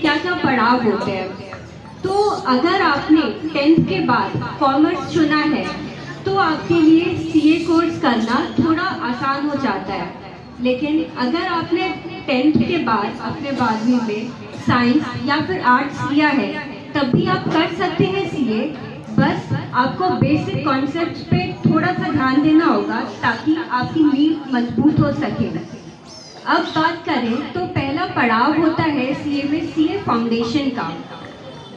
क्या क्या पड़ाव होते हैं। तो अगर आपने 10th के बाद कॉमर्स चुना है तो आपके लिए सीए कोर्स करना थोड़ा आसान हो जाता है। लेकिन अगर आपने 10th के बाद अपने 12वीं में साइंस या फिर आर्ट्स लिया है तब भी आप कर सकते हैं सीए। बस आपको बेसिक कॉन्सेप्ट्स पे थोड़ा सा ध्यान देना होगा ताकि आपकी नींव मजबूत हो सके। अब बात करें तो पहला पड़ाव होता है सीए में सीए फाउंडेशन का।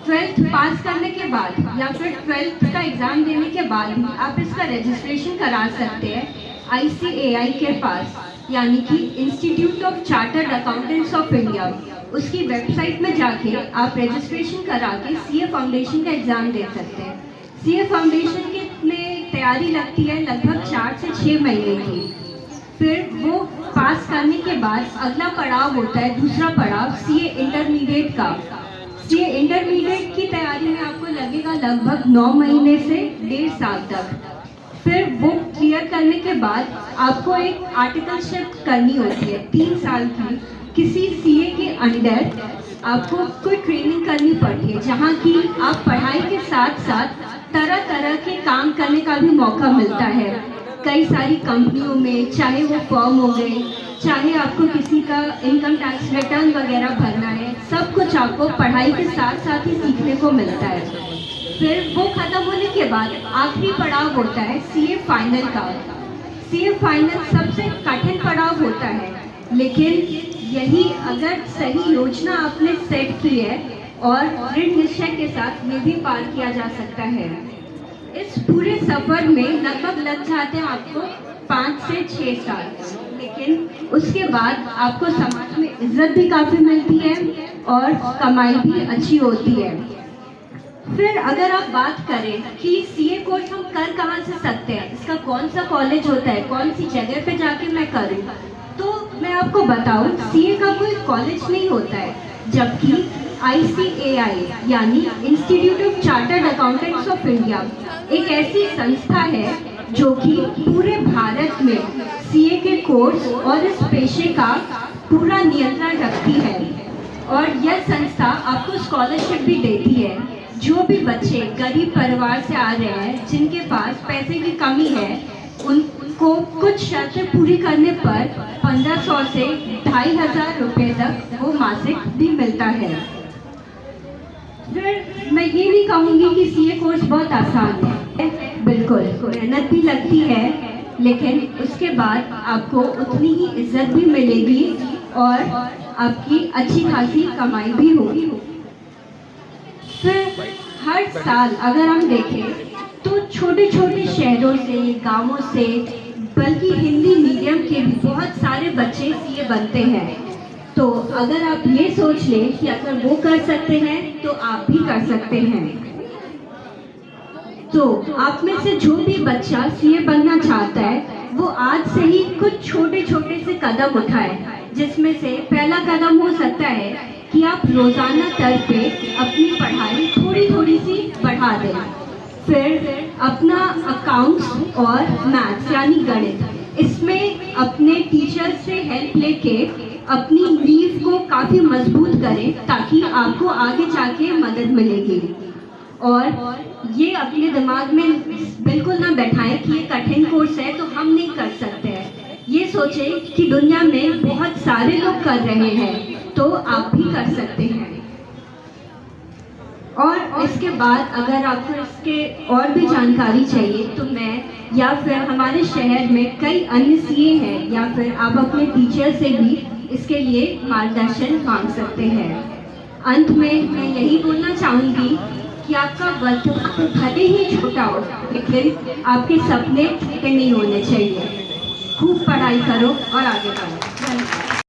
12th पास करने के बाद या फिर 12th का एग्ज़ाम देने के बाद भी आप इसका रजिस्ट्रेशन करा सकते हैं ICAI के पास, यानी कि institute of chartered accountants of India. उसकी वेबसाइट में जाके आप रजिस्ट्रेशन करा के सीए फाउंडेशन का एग्ज़ाम दे सकते हैं। सीए फाउंडेशन के में तैयारी लगती है लगभग 4 से 6 महीने की। फिर वो पास करने के बाद अगला पड़ाव होता है, दूसरा पड़ाव सीए इंटरमीडिएट का। सीए इंटरमीडिएट की तैयारी में आपको लगेगा लगभग 9 महीने से 1.5 साल तक। फिर वो क्लियर करने के बाद आपको एक आर्टिकलशिप करनी होती है 3 साल की। किसी सीए के अंडर आपको कोई ट्रेनिंग करनी पड़ती है जहाँ की आप पढ़ाई के साथ साथ तरह तरह के काम करने का भी मौका मिलता है कई सारी कंपनियों में, चाहे वो फर्म हो गए, चाहे आपको किसी का इनकम टैक्स रिटर्न वगैरह भरना है, सब कुछ आपको पढ़ाई के साथ साथ ही सीखने को मिलता है। फिर वो ख़त्म होने के बाद आखिरी पड़ाव होता है सीए फाइनल का। सीए फाइनल सबसे कठिन पड़ाव होता है, लेकिन यही अगर सही योजना आपने सेट की है और दृढ़ निश्चय के साथ ये भी पार किया जा सकता है। इस पूरे सफ़र में लगभग लग जाते हैं आपको 5 से 6 साल, लेकिन उसके बाद आपको समाज में इज्जत भी काफ़ी मिलती है और कमाई भी अच्छी होती है। फिर अगर आप बात करें कि सीए कोर्स हम कर कहाँ से सकते हैं, इसका कौन सा कॉलेज होता है, कौन सी जगह पे जाके मैं करूँ, तो मैं आपको बताऊँ सीए का कोई कॉलेज नहीं होता है, जबकि ICAI यानी institute of chartered accountants of India एक ऐसी संस्था है जो कि पूरे भारत में सीए के कोर्स और इस पेशे का पूरा नियंत्रण रखती है। और यह संस्था आपको स्कॉलरशिप भी देती है। जो भी बच्चे गरीब परिवार से आ रहे हैं, जिनके पास पैसे की कमी है, उनको कुछ शर्तें पूरी करने पर 1500 से 2500 रुपये तक वो मासिक भी मिलता है। फिर मैं ये नहीं कहूँगी कि सीए कोर्स बहुत आसान है, बिल्कुल मेहनत भी लगती है, लेकिन उसके बाद आपको उतनी ही इज्जत भी मिलेगी और आपकी अच्छी खासी कमाई भी होगी। फिर हर साल अगर हम देखें तो छोटे छोटे शहरों से, गांवों से, बल्कि हिंदी मीडियम के भी बहुत सारे बच्चे सीए बनते हैं। तो अगर आप ये सोच लें कि अगर वो कर सकते हैं तो आप भी कर सकते हैं। तो आप में से जो भी बच्चा सीए बनना चाहता है वो आज से ही कुछ छोटे छोटे से कदम उठाए, जिसमें से पहला कदम हो सकता है कि आप रोज़ाना स्तर पे अपनी पढ़ाई थोड़ी थोड़ी सी बढ़ा दें। फिर अपना अकाउंट्स और मैथ्स यानी गणित, इसमें अपने टीचर से हेल्प लेके अपनी नींव को काफ़ी मजबूत करें ताकि आपको आगे जाके मदद मिलेगी। और ये अपने दिमाग में बिल्कुल ना बैठाएं कि ये कठिन कोर्स है तो हम नहीं कर सकते हैं। ये सोचें कि दुनिया में बहुत सारे लोग कर रहे हैं तो आप भी कर सकते हैं। और इसके बाद अगर आपको इसके और भी जानकारी चाहिए तो मैं या फिर हमारे शहर में कई अन्य सीए हैं, या फिर आप अपने टीचर से भी इसके लिए मार्गदर्शन मांग सकते हैं। अंत में मैं यही बोलना चाहूँगी कि आपका वर्तमान भले ही छोटा हो, लेकिन आपके सपने छोटे नहीं होने चाहिए। खूब पढ़ाई करो और आगे बढ़ो।